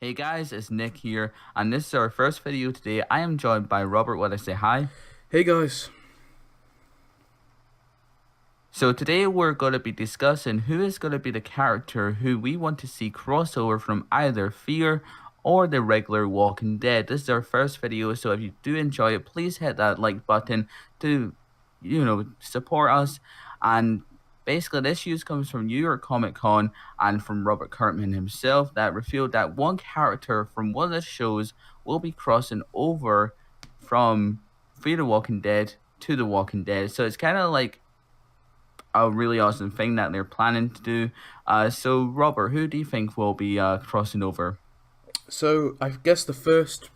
Hey guys, it's Nick here, and this is our first video today. I am joined by Robert. Will I say hi? Hey guys. So today we're going to be discussing who is going to be the character who we want to see crossover from either Fear or the regular Walking Dead. This is our first video, so if you do enjoy it, please hit that like button to, support us. And basically, this news comes from New York Comic Con and from Robert Kirkman himself that revealed that one character from one of the shows will be crossing over from Fear the Walking Dead to The Walking Dead. So it's kind of like a really awesome thing that they're planning to do. So, Robert, who do you think will be crossing over? So I guess the first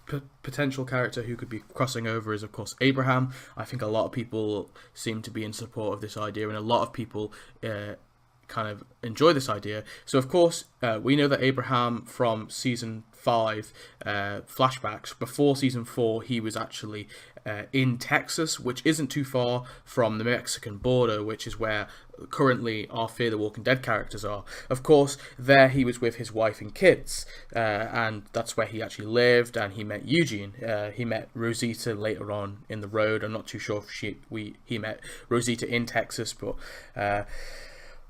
potential character who could be crossing over is, of course, Abraham. I think a lot of people seem to be in support of this idea, and a lot of people kind of enjoy this idea. So, of course, we know that Abraham from season 5 flashbacks, before season 4, he was actually in Texas, which isn't too far from the Mexican border, which is where currently our Fear the Walking Dead characters are. Of course, there he was with his wife and kids, and that's where he actually lived, and he met Eugene. He met Rosita later on in the road. I'm not too sure if he met Rosita in Texas, but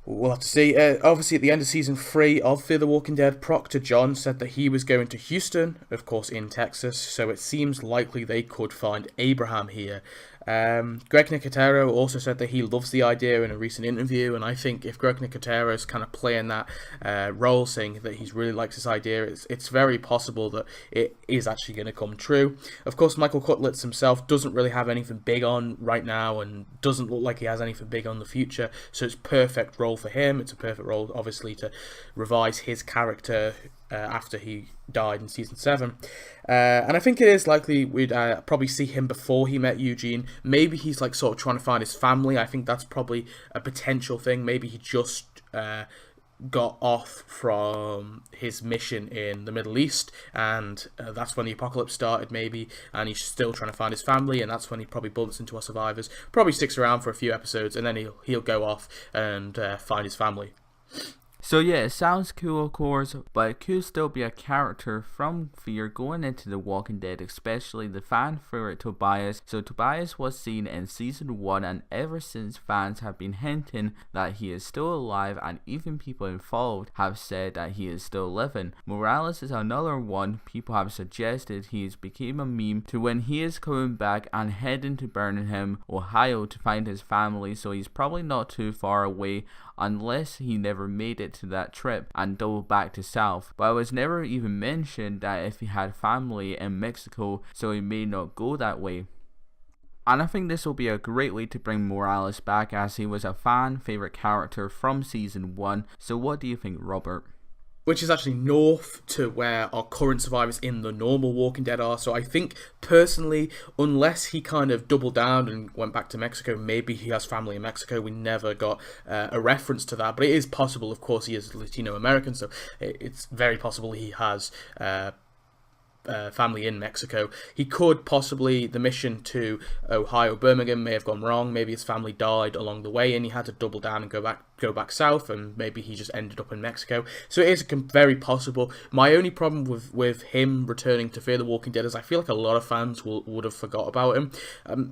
we'll have to see. Obviously, at the end of season 3 of Fear the Walking Dead, Proctor John said that he was going to Houston, of course in Texas, so it seems likely they could find Abraham here. Greg Nicotero also said that he loves the idea in a recent interview, and I think if Greg Nicotero is kind of playing that role, saying that he really likes this idea, it's very possible that it is actually going to come true. Of course, Michael Cutlitz himself doesn't really have anything big on right now, and doesn't look like he has anything big on the future, so it's a perfect role for him. It's a perfect role, obviously, to revise his character after he died in season 7. And I think it is likely we'd probably see him before he met Eugene. Maybe he's like sort of trying to find his family. I think that's probably a potential thing. Maybe he just got off from his mission in the Middle East, and that's when the apocalypse started, maybe, and he's still trying to find his family, and that's when he probably bumps into our survivors. Probably sticks around for a few episodes, and then he'll go off and find his family. So yeah, it sounds cool, of course, but it could still be a character from Fear going into The Walking Dead, especially the fan favorite Tobias. So Tobias was seen in season 1, and ever since fans have been hinting that he is still alive, and even people involved have said that he is still living. Morales is another one people have suggested he has become a meme to when he is coming back and heading to Birmingham, Ohio to find his family, so he's probably not too far away unless he never made it to that trip and doubled back to south. But it was never even mentioned that if he had family in Mexico, so he may not go that way. And I think this will be a great way to bring Morales back, as he was a fan favorite character from season 1. So what do you think, Robert? Which is actually north to where our current survivors in the normal Walking Dead are. So I think, personally, unless he kind of doubled down and went back to Mexico, maybe he has family in Mexico. We never got a reference to that. But it is possible, of course, he is Latino-American, so it's very possible he has family in Mexico. He could possibly, the mission to Ohio, Birmingham may have gone wrong. Maybe his family died along the way and he had to double down and go back south, and maybe he just ended up in Mexico. So it is very possible. My only problem with him returning to Fear the Walking Dead is I feel like a lot of fans would have forgot about him.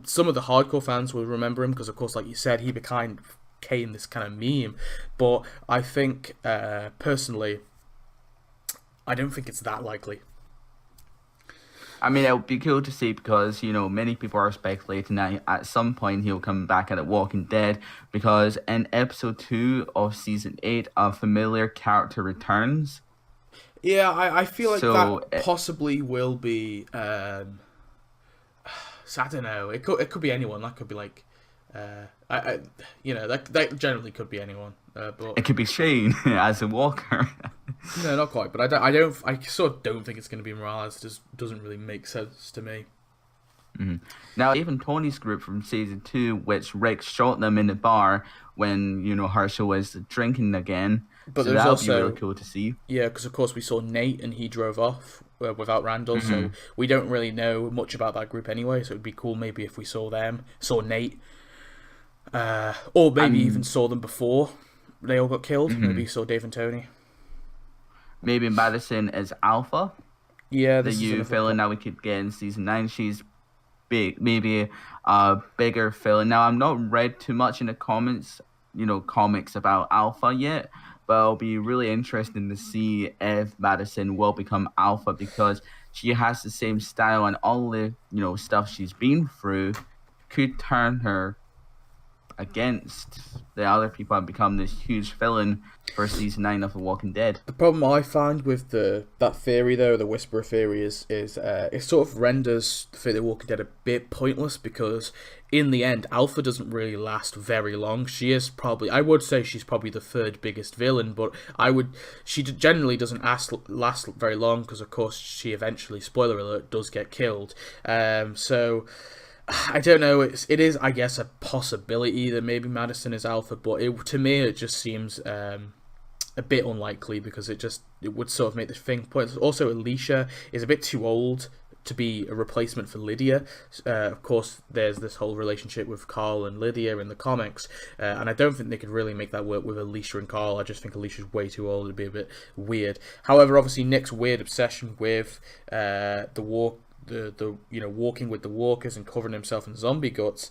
Some of the hardcore fans will remember him because, of course, like you said, he became this kind of meme. But I think, personally, I don't think it's that likely. I mean, it would be cool to see because, many people are speculating that at some point he'll come back at The Walking Dead, because in episode 2 of season 8, a familiar character returns. Yeah, I feel like So, that possibly will be. So I don't know. It could be anyone. That could be like, that generally could be anyone. But it could be Shane as a walker. no, not quite. But I sort of don't think it's going to be Morales. It just doesn't really make sense to me. Now, even Tony's group from season 2, which Rick shot them in the bar when, Herschel was drinking again. But So there's that would be also, really cool to see. yeah, because of course we saw Nate and he drove off without Randall, so we don't really know much about that group anyway. So it'd be cool maybe if we saw Nate, or maybe even saw them before they all got killed. Maybe saw Dave and Tony. maybe Madison is Alpha, Yeah, the this is new another villain that we could get in season 9. She's big, maybe a bigger villain. Now, I'm not read too much in the comics about Alpha yet, but it'll be really interesting to see if Madison will become Alpha because she has the same style and all the stuff she's been through could turn her against the other people and become this huge villain for season 9 of The Walking Dead. The problem I find with that theory, though, the Whisperer theory, is it sort of renders Fear the Walking Dead a bit pointless because in the end, Alpha doesn't really last very long. I would say she's probably the third biggest villain, but she generally doesn't last very long because, of course, she eventually, spoiler alert, does get killed. So I don't know. It is, I guess, a possibility that maybe Madison is Alpha, but to me it just seems a bit unlikely because it would sort of make the thing pointless. Also, Alicia is a bit too old to be a replacement for Lydia. Of course, there's this whole relationship with Carl and Lydia in the comics, and I don't think they could really make that work with Alicia and Carl. I just think Alicia's way too old. It'd be a bit weird. However, obviously Nick's weird obsession with walking with the walkers and covering himself in zombie guts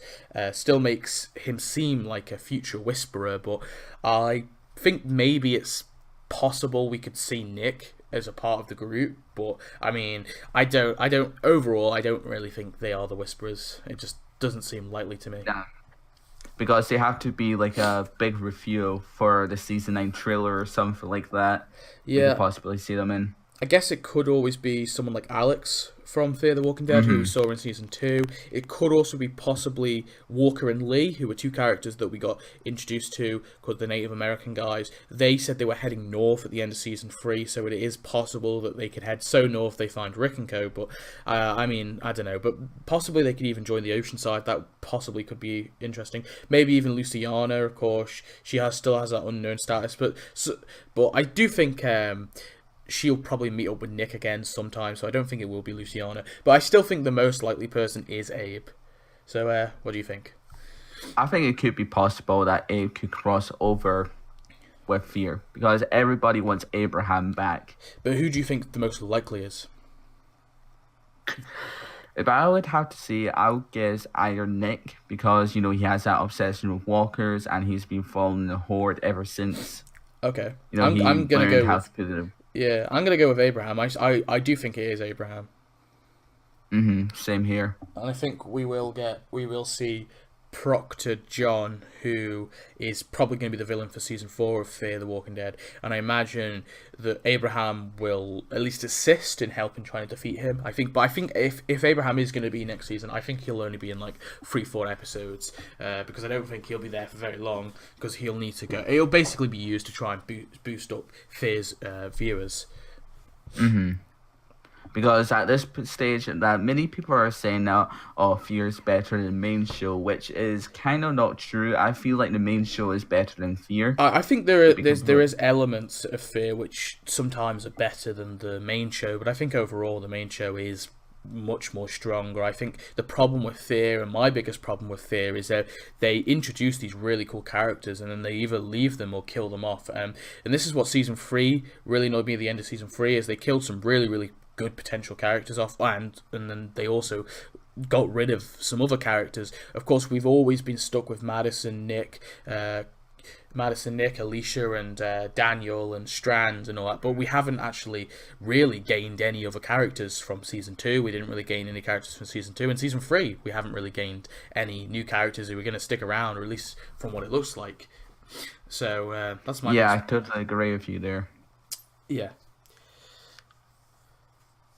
still makes him seem like a future Whisperer, but I think maybe it's possible we could see Nick as a part of the group, but I mean, I don't really think they are the Whisperers. It just doesn't seem likely to me. Yeah. Because they have to be like a big reveal for the season 9 trailer or something like that. Yeah. We could possibly see them in. I guess it could always be someone like Alex from Fear the Walking Dead, who we saw in season 2. It could also be possibly Walker and Lee, who were two characters that we got introduced to, called the Native American guys. They said they were heading north at the end of season 3, so it is possible that they could head so north they find Rick and Co. But I mean, I don't know. But possibly they could even join the Oceanside. That possibly could be interesting. Maybe even Luciana, of course. She still has that unknown status. But I do think she'll probably meet up with Nick again sometime, so I don't think it will be Luciana. But I still think the most likely person is Abe. So, what do you think? I think it could be possible that Abe could cross over with Fear, because everybody wants Abraham back. But who do you think the most likely is? If I would have to say, I would guess either Nick, because, he has that obsession with walkers, and he's been following the Horde ever since. Okay. I'm going to go with... Yeah, I'm going to go with Abraham. I do think it is Abraham. Same here. And I think we will see Proctor John, who is probably going to be the villain for season 4 of Fear the Walking Dead. And I imagine that Abraham will at least assist in helping trying to defeat him. I think if Abraham is going to be next season, I think he'll only be in like 3-4 episodes, because I don't think he'll be there for very long, because he'll need to go. He'll basically be used to try and boost up Fear's viewers. Because at this stage, that many people are saying now, Fear is better than the main show, which is kind of not true. I feel like the main show is better than Fear. I think there is elements of Fear which sometimes are better than the main show, but I think overall the main show is much more stronger. I think the problem with Fear, and my biggest problem with Fear, is that they introduce these really cool characters and then they either leave them or kill them off. And this is what season 3 really annoyed me at the end of season 3, is they killed some really, really good potential characters off, and then they also got rid of some other characters. Of course, we've always been stuck with Madison, Nick, Alicia, and Daniel, and Strand, and all that, but we haven't actually really gained any other characters from season 2. We didn't really gain any characters from season 2. In season 3, we haven't really gained any new characters who are going to stick around, or at least from what it looks like. So that's my... Yeah, I totally agree with you there. Yeah.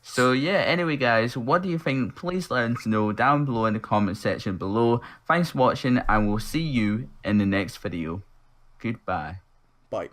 So yeah, anyway guys, what do you think? Please let us know down below in the comment section below. Thanks for watching, and we'll see you in the next video. Goodbye. Bye.